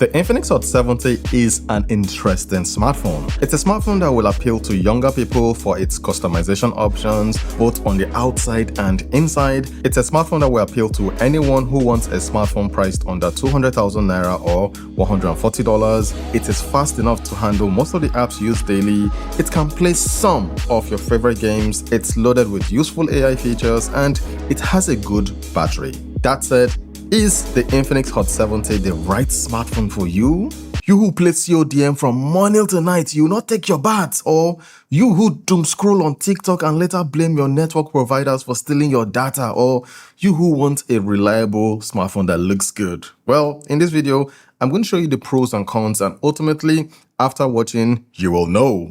The Infinix Hot 70 is an interesting smartphone. It's a smartphone that will appeal to younger people for its customization options, both on the outside and inside. It's a smartphone that will appeal to anyone who wants a smartphone priced under 200,000 Naira or $140. It is fast enough to handle most of the apps used daily. It can play some of your favorite games. It's loaded with useful AI features and it has a good battery. That said, is the Infinix Hot 70 the right smartphone for you? You who plays CODM from morning to night, you not take your bath, or you who doom scroll on TikTok and later blame your network providers for stealing your data, or you who want a reliable smartphone that looks good. Well, in this video, I'm going to show you the pros and cons, and ultimately, after watching, you will know.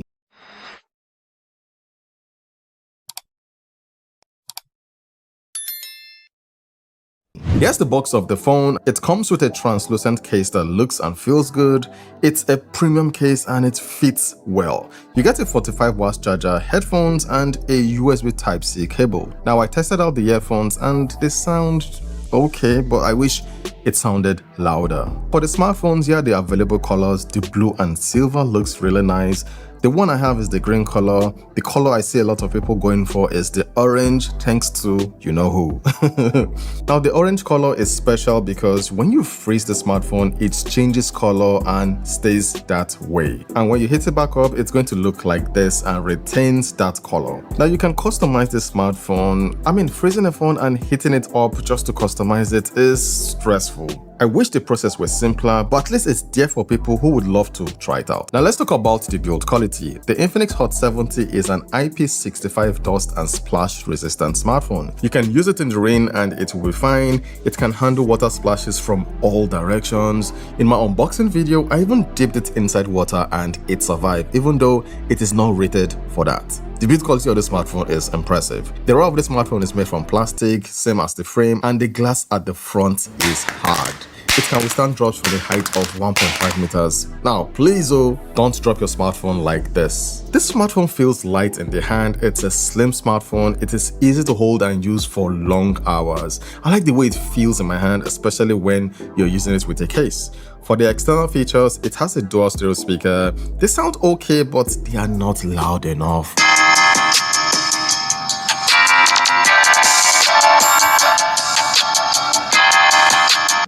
Here's the box of the phone. It comes with a translucent case that looks and feels good. It's a premium case and it fits well. You get a 45 watts charger, headphones, and a USB Type-C cable. Now, I tested out the earphones and they sound okay, but I wish it sounded louder. For the smartphones, here are the available colors. The blue and silver looks really nice. The one I have is the green color. The color I see a lot of people going for is the orange, thanks to you know who. Now, the orange color is special because when you freeze the smartphone, it changes color and stays that way. And when you hit it back up, it's going to look like this and retains that color. Now, you can customize the smartphone. I mean, freezing a phone and hitting it up just to customize it is stressful. I wish the process was simpler, but at least it's there for people who would love to try it out. Now let's talk about the build quality. The Infinix Hot 70 is an IP65 dust and splash resistant smartphone. You can use it in the rain and it will be fine. It can handle water splashes from all directions. In my unboxing video, I even dipped it inside water and it survived, even though it is not rated for that. The build quality of the smartphone is impressive. The raw of the smartphone is made from plastic, same as the frame, and the glass at the front is hard. It can withstand drops from a height of 1.5 meters. Now, please don't drop your smartphone like this. This smartphone feels light in the hand. It's a slim smartphone. It is easy to hold and use for long hours. I like the way it feels in my hand, especially when you're using it with a case. For the external features, it has a dual stereo speaker. They sound okay, but they are not loud enough.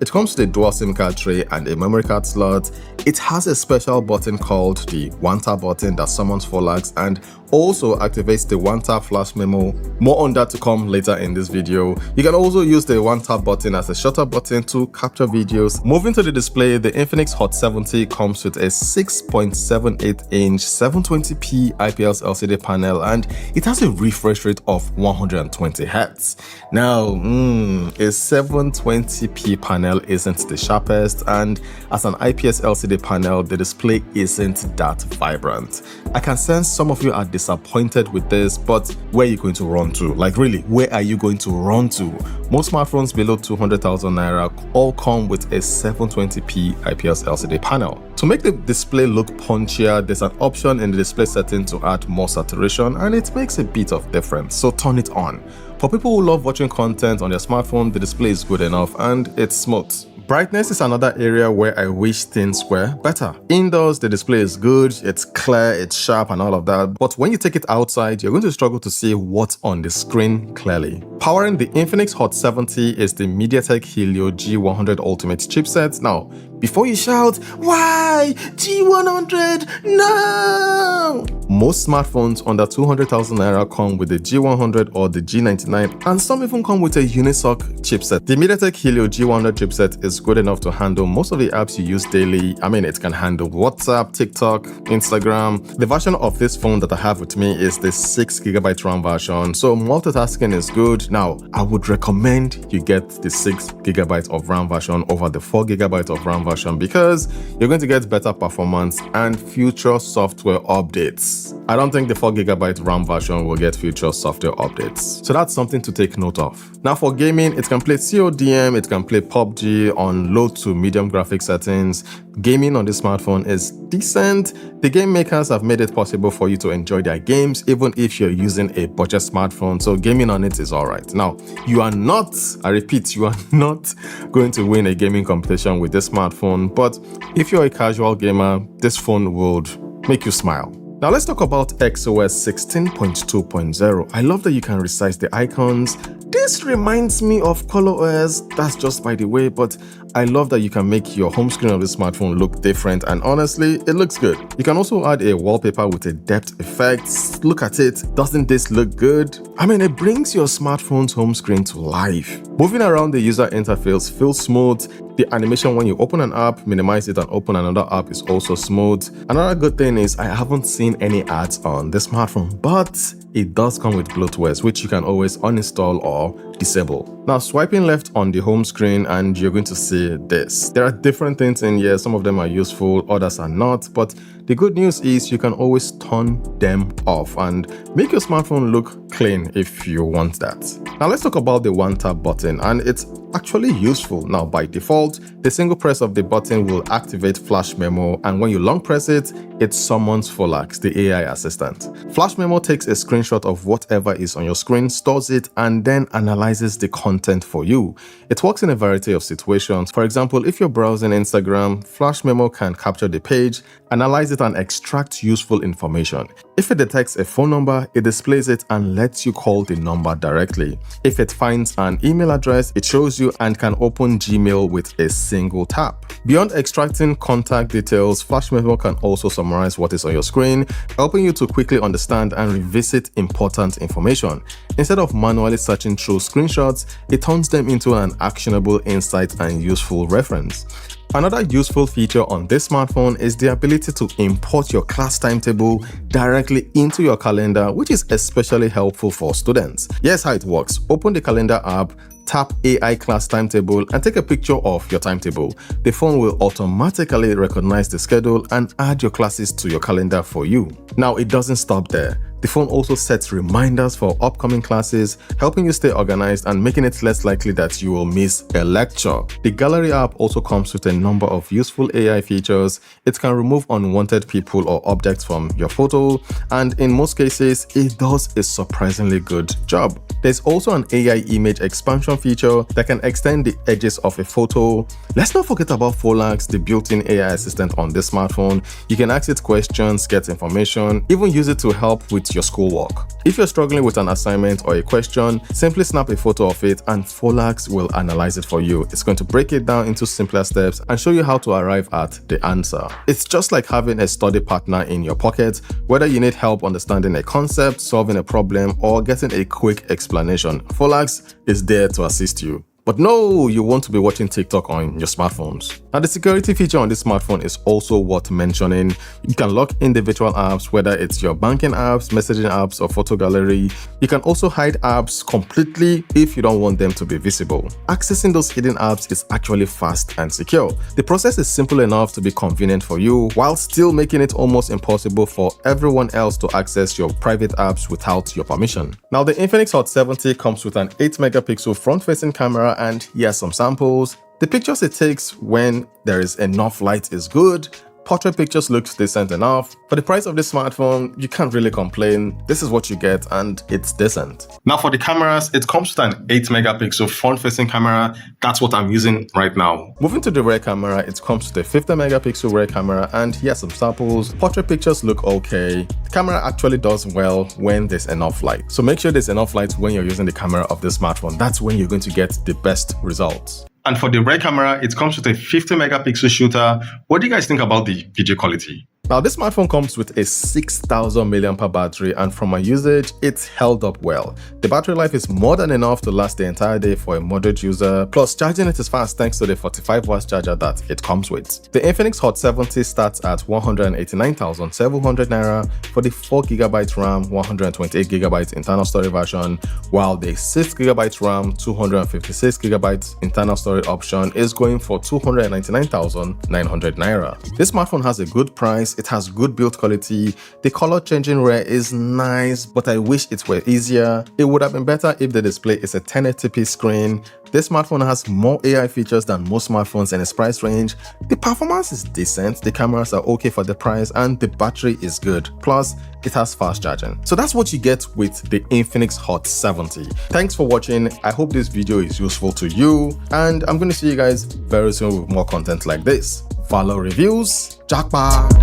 It comes with a dual SIM card tray and a memory card slot. It has a special button called the one-tap button that summons 4 lags and also activates the one-tap flash memo. More on that to come later in this video. You can also use the one-tap button as a shutter button to capture videos. Moving to the display, the Infinix Hot 70 comes with a 6.78-inch 720p IPS LCD panel and it has a refresh rate of 120 Hz. Now, a 720p panel isn't the sharpest, and as an IPS LCD panel, the display isn't that vibrant. I can sense some of you are disappointed with this, but where are you going to run to? Like really, where are you going to run to? Most smartphones below 200,000 Naira all come with a 720p IPS LCD panel. To make the display look punchier, there's an option in the display setting to add more saturation, and it makes a bit of difference, so turn it on. For people who love watching content on their smartphone, the display is good enough and it's smooth. Brightness is another area where I wish things were better. Indoors, the display is good, it's clear, it's sharp and all of that, but when you take it outside, you're going to struggle to see what's on the screen clearly. Powering the Infinix Hot 70 is the MediaTek Helio G100 Ultimate chipset. Now, before you shout, why G100? No! Most smartphones under 200,000 Naira come with the G100 or the G99, and some even come with a Unisoc chipset. The MediaTek Helio G100 chipset is good enough to handle most of the apps you use daily. I mean, it can handle WhatsApp, TikTok, Instagram. The version of this phone that I have with me is the 6GB RAM version, so multitasking is good. Now, I would recommend you get the 6GB of RAM version over the 4GB of RAM version because you're going to get better performance and future software updates. Yes, I don't think the 4GB RAM version will get future software updates. So that's something to take note of. Now for gaming, it can play CODM, it can play PUBG on low to medium graphic settings. Gaming on this smartphone is decent. The game makers have made it possible for you to enjoy their games even if you're using a budget smartphone, so gaming on it is alright. Now, you are not, I repeat, you are not going to win a gaming competition with this smartphone, but if you're a casual gamer, this phone would make you smile. Now let's talk about XOS 16.2.0. I love that you can resize the icons. This reminds me of ColorOS, that's just by the way, but I love that you can make your home screen of the smartphone look different, and honestly, it looks good. You can also add a wallpaper with a depth effect. Look at it, doesn't this look good? I mean, it brings your smartphone's home screen to life. Moving around the user interface feels smooth. The animation when you open an app, minimize it and open another app is also smooth. Another good thing is I haven't seen any ads on the smartphone, but it does come with bloatware, which you can always uninstall or disable. Now swiping left on the home screen and you're going to see this. There are different things in here, some of them are useful, others are not, but the good news is you can always turn them off and make your smartphone look clean if you want that. Now let's talk about the one tap button, and it's actually useful. Now by default, the single press of the button will activate Flash Memo, and when you long press it, it summons Folax, the AI assistant. Flash Memo takes a screenshot of whatever is on your screen, stores it, and then analyzes the content for you. It works in a variety of situations. For example, if you're browsing Instagram, Flash Memo can capture the page, analyze it, and extract useful information. If it detects a phone number, it displays it and lets you call the number directly. If it finds an email address, it shows you and can open Gmail with a single tap. Beyond extracting contact details, Flash Memo can also summarize what is on your screen, helping you to quickly understand and revisit important information. Instead of manually searching through screenshots, it turns them into an actionable insight and useful reference. Another useful feature on this smartphone is the ability to import your class timetable directly into your calendar, which is especially helpful for students. Here's how it works. Open the calendar app, tap AI class timetable and take a picture of your timetable. The phone will automatically recognize the schedule and add your classes to your calendar for you. Now, it doesn't stop there. The phone also sets reminders for upcoming classes, helping you stay organized and making it less likely that you will miss a lecture. The Gallery app also comes with a number of useful AI features. It can remove unwanted people or objects from your photo, and in most cases, it does a surprisingly good job. There's also an AI image expansion feature that can extend the edges of a photo. Let's not forget about Folax, the built-in AI assistant on this smartphone. You can ask it questions, get information, even use it to help with your schoolwork. If you're struggling with an assignment or a question, simply snap a photo of it and Folax will analyze it for you. It's going to break it down into simpler steps and show you how to arrive at the answer. It's just like having a study partner in your pocket, whether you need help understanding a concept, solving a problem, or getting a quick explanation. Folax is there to assist you. But no, you want to be watching TikTok on your smartphones. Now, the security feature on this smartphone is also worth mentioning. You can lock individual apps, whether it's your banking apps, messaging apps, or photo gallery. You can also hide apps completely if you don't want them to be visible. Accessing those hidden apps is actually fast and secure. The process is simple enough to be convenient for you, while still making it almost impossible for everyone else to access your private apps without your permission. Now, the Infinix Hot 70 comes with an 8-megapixel front-facing camera, and here's some samples. The pictures it takes when there is enough light is good. Portrait pictures looks decent enough. For the price of this smartphone, you can't really complain. This is what you get and it's decent. Now for the cameras, it comes with an 8-megapixel front-facing camera. That's what I'm using right now. Moving to the rear camera, it comes with a 50-megapixel rear camera, and here's some samples. Portrait pictures look okay. The camera actually does well when there's enough light. So make sure there's enough light when you're using the camera of this smartphone. That's when you're going to get the best results. And for the rear camera, it comes with a 50-megapixel shooter. What do you guys think about the video quality? Now, this smartphone comes with a 6,000 mAh battery, and from my usage, it's held up well. The battery life is more than enough to last the entire day for a moderate user, plus charging it is fast thanks to the 45 watts charger that it comes with. The Infinix Hot 70 starts at 189,700 Naira for the 4GB RAM, 128GB internal storage version, while the 6GB RAM, 256GB internal storage option is going for 299,900 Naira. This smartphone has a good price. It has good build quality. The color changing rare is nice, but I wish it were easier. It would have been better if the display is a 1080p screen. This smartphone has more AI features than most smartphones in its price range. The performance is decent, the cameras are okay for the price, and the battery is good. Plus, it has fast charging. So that's what you get with the Infinix Hot 70. Thanks for watching. I hope this video is useful to you, and I'm going to see you guys very soon with more content like this. Follow reviews. Jackpot!